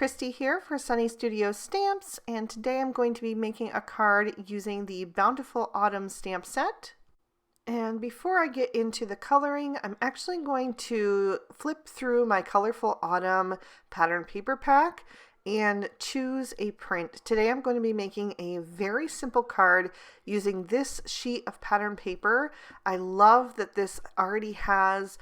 Christy here for Sunny Studio Stamps, and today I'm going to be making a card using the Bountiful Autumn stamp set. And before I get into the coloring, I'm actually going to flip through my Colorful Autumn pattern paper pack and choose a print. Today I'm going to be making a very simple card using this sheet of pattern paper. I love that this already has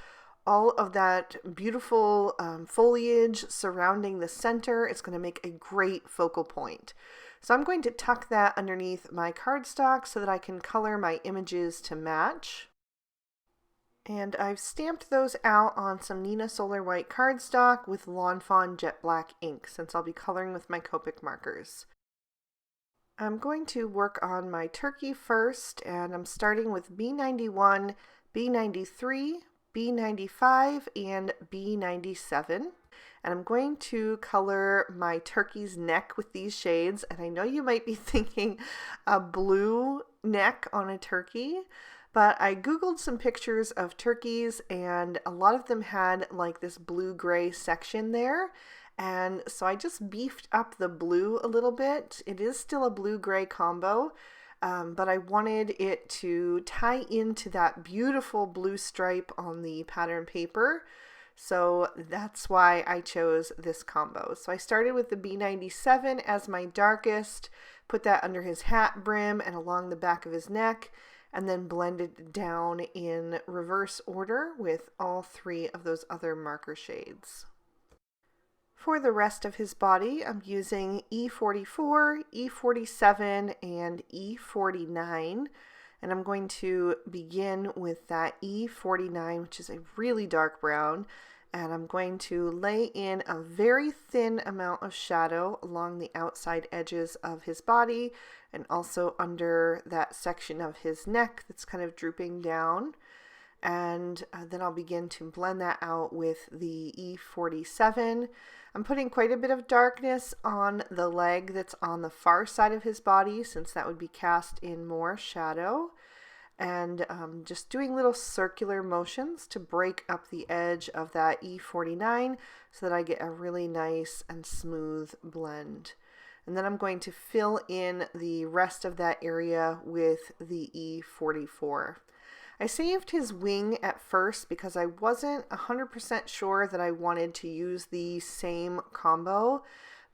all of that beautiful foliage surrounding the center. It's going to make a great focal point. So I'm going to tuck that underneath my cardstock so that I can color my images to match. And I've stamped those out on some Neenah Solar White cardstock with Lawn Fawn Jet Black ink, since I'll be coloring with my Copic markers. I'm going to work on my turkey first, and I'm starting with B91, B93, B95, and B97. And I'm going to color my turkey's neck with these shades. And I know you might be thinking a blue neck on a turkey, but I googled some pictures of turkeys and a lot of them had like this blue-gray section there. And so I just beefed up the blue a little bit. It is still a blue-gray combo. But I wanted it to tie into that beautiful blue stripe on the pattern paper. So that's why I chose this combo. So I started with the B97 as my darkest, put that under his hat brim and along the back of his neck, and then blended down in reverse order with all three of those other marker shades. For the rest of his body, I'm using E44, E47, and E49. And I'm going to begin with that E49, which is a really dark brown. And I'm going to lay in a very thin amount of shadow along the outside edges of his body and also under that section of his neck that's kind of drooping down. And then I'll begin to blend that out with the E47. I'm putting quite a bit of darkness on the leg that's on the far side of his body, since that would be cast in more shadow. And just doing little circular motions to break up the edge of that E49 so that I get a really nice and smooth blend. And then I'm going to fill in the rest of that area with the E44. I saved his wing at first because I wasn't 100% sure that I wanted to use the same combo,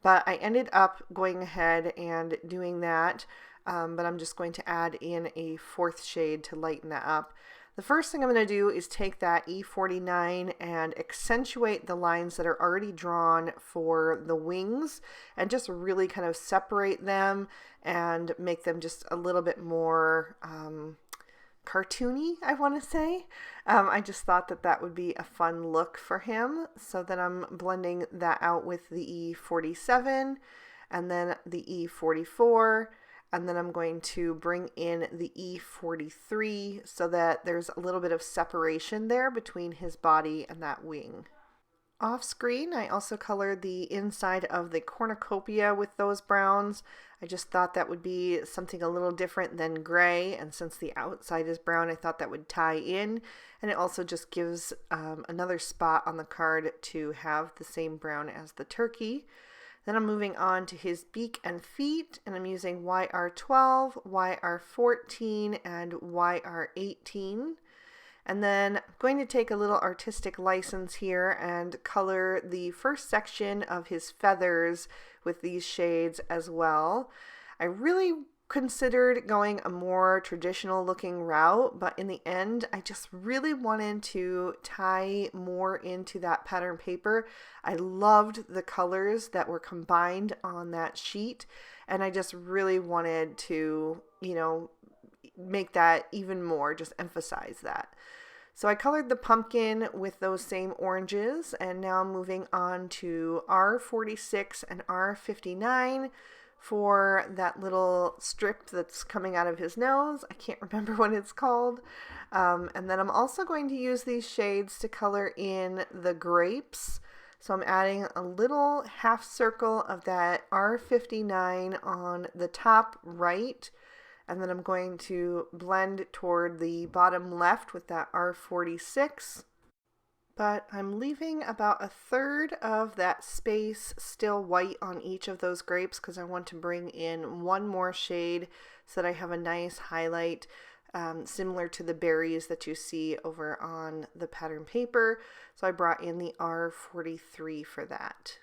but I ended up going ahead and doing that, but I'm just going to add in a fourth shade to lighten that up. The first thing I'm going to do is take that E49 and accentuate the lines that are already drawn for the wings and just really kind of separate them and make them just a little bit more cartoony, I want to say. I just thought that that would be a fun look for him. So then I'm blending that out with the E47 and then the E44, and then I'm going to bring in the E43 so that there's a little bit of separation there between his body and that wing. Off screen, I also colored the inside of the cornucopia with those browns. I just thought that would be something a little different than gray, and since the outside is brown, I thought that would tie in, and it also just gives another spot on the card to have the same brown as the turkey. Then I'm moving on to his beak and feet, and I'm using YR12, YR14, and YR18. And then I'm going to take a little artistic license here and color the first section of his feathers with these shades as well. I really considered going a more traditional looking route, but in the end I just really wanted to tie more into that pattern paper. I loved the colors that were combined on that sheet, and I just really wanted to, make that even more, just emphasize that. So I colored the pumpkin with those same oranges, and now I'm moving on to R46 and R59 for that little strip that's coming out of his nose. I can't remember what it's called. And then I'm also going to use these shades to color in the grapes. So I'm adding a little half circle of that R59 on the top right, and then I'm going to blend toward the bottom left with that R46. but I'm leaving about a third of that space still white on each of those grapes because I want to bring in one more shade so that I have a nice highlight similar to the berries that you see over on the pattern paper. So I brought in the R43 for that.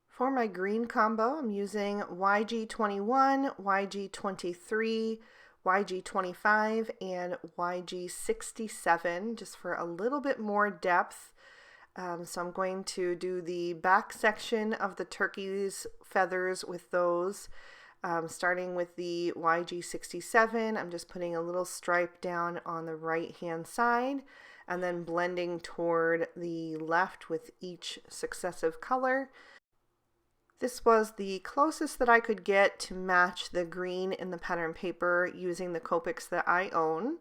For my green combo, I'm using YG21, YG23, YG25, and YG67 just for a little bit more depth. So I'm going to do the back section of the turkey's feathers with those. Starting with the YG67, I'm just putting a little stripe down on the right hand side and then blending toward the left with each successive color. This was the closest that I could get to match the green in the pattern paper using the Copics that I own.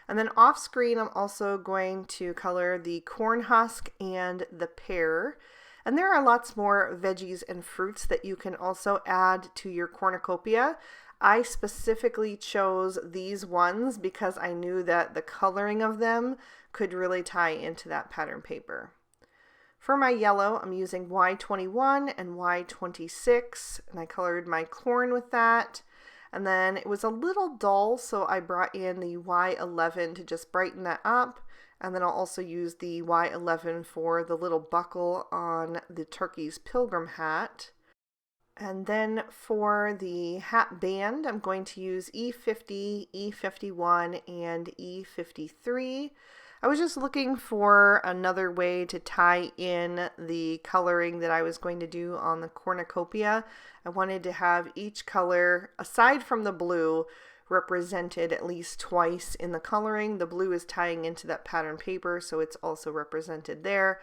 And then off screen, I'm also going to color the corn husk and the pear. And there are lots more veggies and fruits that you can also add to your cornucopia. I specifically chose these ones because I knew that the coloring of them could really tie into that pattern paper. For my yellow, I'm using Y21 and Y26, and I colored my corn with that. And then it was a little dull, so I brought in the Y11 to just brighten that up. And then I'll also use the Y11 for the little buckle on the turkey's pilgrim hat. And then for the hat band, I'm going to use E50, E51, and E53. I was just looking for another way to tie in the coloring that I was going to do on the cornucopia. I wanted to have each color, aside from the blue, represented at least twice in the coloring. The blue is tying into that pattern paper, so it's also represented there.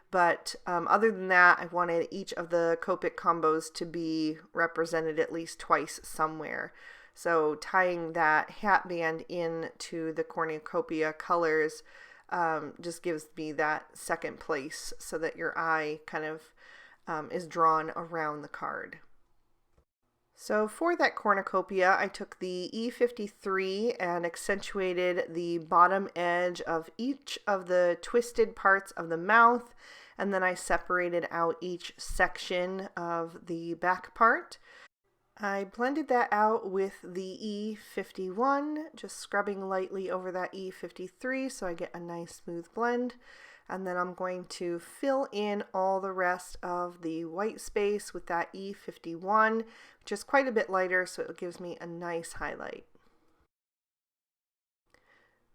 But other than that, I wanted each of the Copic combos to be represented at least twice somewhere. So tying that hat band into the cornucopia colors just gives me that second place so that your eye kind of is drawn around the card. So for that cornucopia, I took the E53 and accentuated the bottom edge of each of the twisted parts of the mouth, and then I separated out each section of the back part. I blended that out with the E51, just scrubbing lightly over that E53 so I get a nice smooth blend. And then I'm going to fill in all the rest of the white space with that E51, which is quite a bit lighter, so it gives me a nice highlight.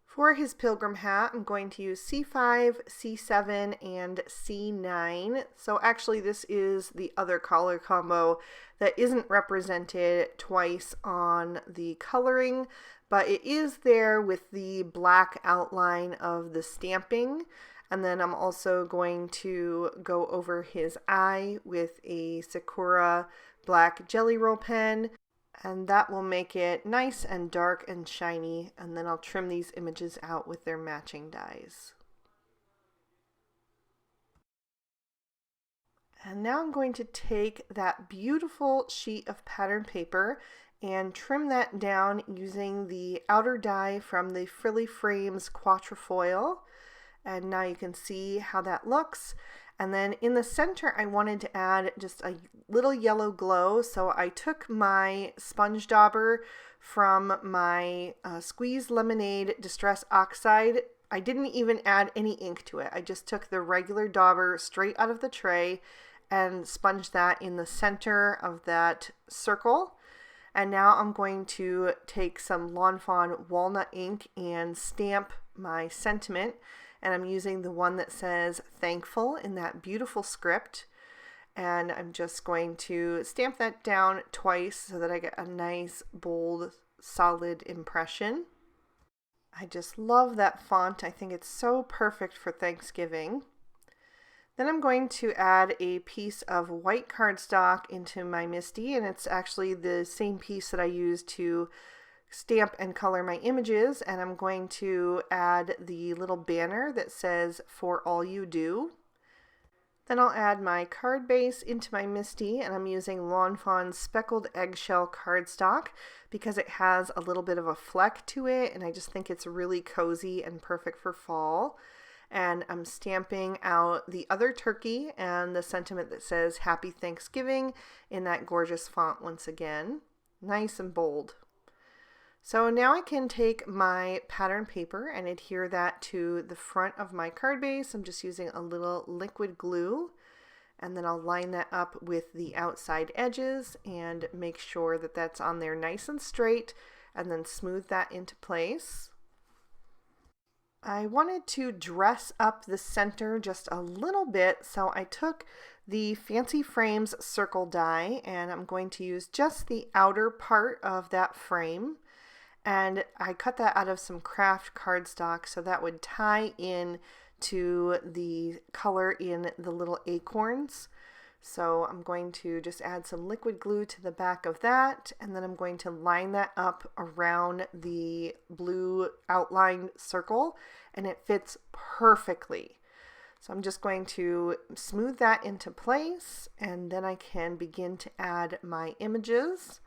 For his pilgrim hat, I'm going to use C5, C7, and C9. So actually this is the other color combo that isn't represented twice on the coloring, but it is there with the black outline of the stamping. And then I'm also going to go over his eye with a Sakura black Jelly Roll pen. And that will make it nice and dark and shiny, and then I'll trim these images out with their matching dies. And now I'm going to take that beautiful sheet of pattern paper and trim that down using the outer die from the Frilly Frames Quatrefoil. And now you can see how that looks. And then in the center, I wanted to add just a little yellow glow. So I took my sponge dauber from my Squeeze Lemonade Distress Oxide. I didn't even add any ink to it. I just took the regular dauber straight out of the tray and sponged that in the center of that circle. And now I'm going to take some Lawn Fawn Walnut ink and stamp my sentiment. And I'm using the one that says thankful in that beautiful script. And I'm just going to stamp that down twice so that I get a nice, bold, solid impression. I just love that font. I think it's so perfect for Thanksgiving. Then I'm going to add a piece of white cardstock into my MISTI, and it's actually the same piece that I used to stamp and color my images, and I'm going to add the little banner that says "For All You Do." Then I'll add my card base into my MISTI, and I'm using Lawn Fawn's Speckled Eggshell cardstock because it has a little bit of a fleck to it, and I just think it's really cozy and perfect for fall. And I'm stamping out the other turkey and the sentiment that says Happy Thanksgiving in that gorgeous font once again. Nice and bold. So now I can take my pattern paper and adhere that to the front of my card base. I'm just using a little liquid glue, and then I'll line that up with the outside edges and make sure that that's on there nice and straight, and then smooth that into place. I wanted to dress up the center just a little bit, so I took the Fancy Frames circle die, and I'm going to use just the outer part of that frame. And I cut that out of some craft cardstock so that would tie in to the color in the little acorns. So I'm going to just add some liquid glue to the back of that, and then I'm going to line that up around the blue outlined circle, and it fits perfectly. So I'm just going to smooth that into place, and then I can begin to add my images.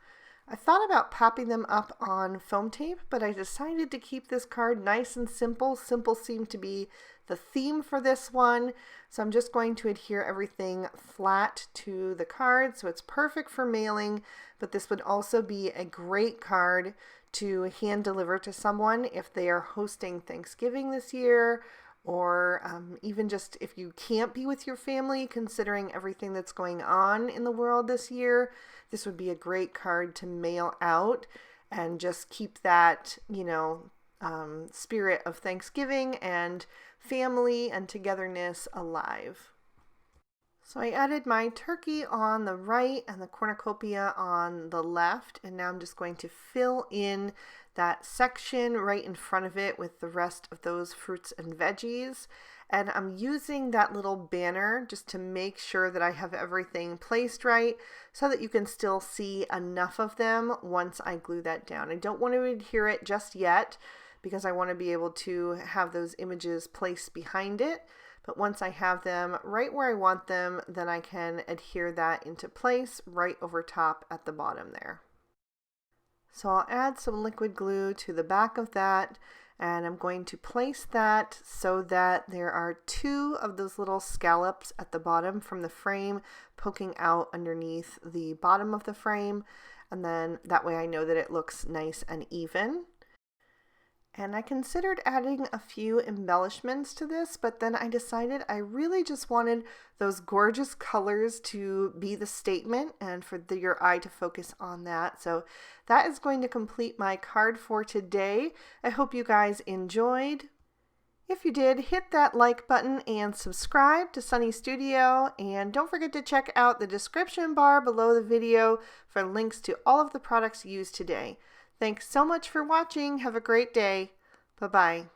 I thought about popping them up on foam tape, but I decided to keep this card nice and simple. Simple seemed to be the theme for this one, so I'm just going to adhere everything flat to the card, so it's perfect for mailing, but this would also be a great card to hand deliver to someone if they are hosting Thanksgiving this year, or even just if you can't be with your family, considering everything that's going on in the world this year. This would be a great card to mail out and just keep that, spirit of Thanksgiving and family and togetherness alive. So I added my turkey on the right and the cornucopia on the left, and now I'm just going to fill in that section right in front of it with the rest of those fruits and veggies. And I'm using that little banner just to make sure that I have everything placed right so that you can still see enough of them once I glue that down. I don't want to adhere it just yet because I want to be able to have those images placed behind it. But once I have them right where I want them, then I can adhere that into place right over top at the bottom there. So I'll add some liquid glue to the back of that, and I'm going to place that so that there are two of those little scallops at the bottom from the frame poking out underneath the bottom of the frame, and then that way I know that it looks nice and even. And I considered adding a few embellishments to this, but then I decided I really just wanted those gorgeous colors to be the statement and for your eye to focus on that. So that is going to complete my card for today. I hope you guys enjoyed. If you did, hit that like button and subscribe to Sunny Studio, and don't forget to check out the description bar below the video for links to all of the products used today. Thanks so much for watching. Have a great day. Bye-bye.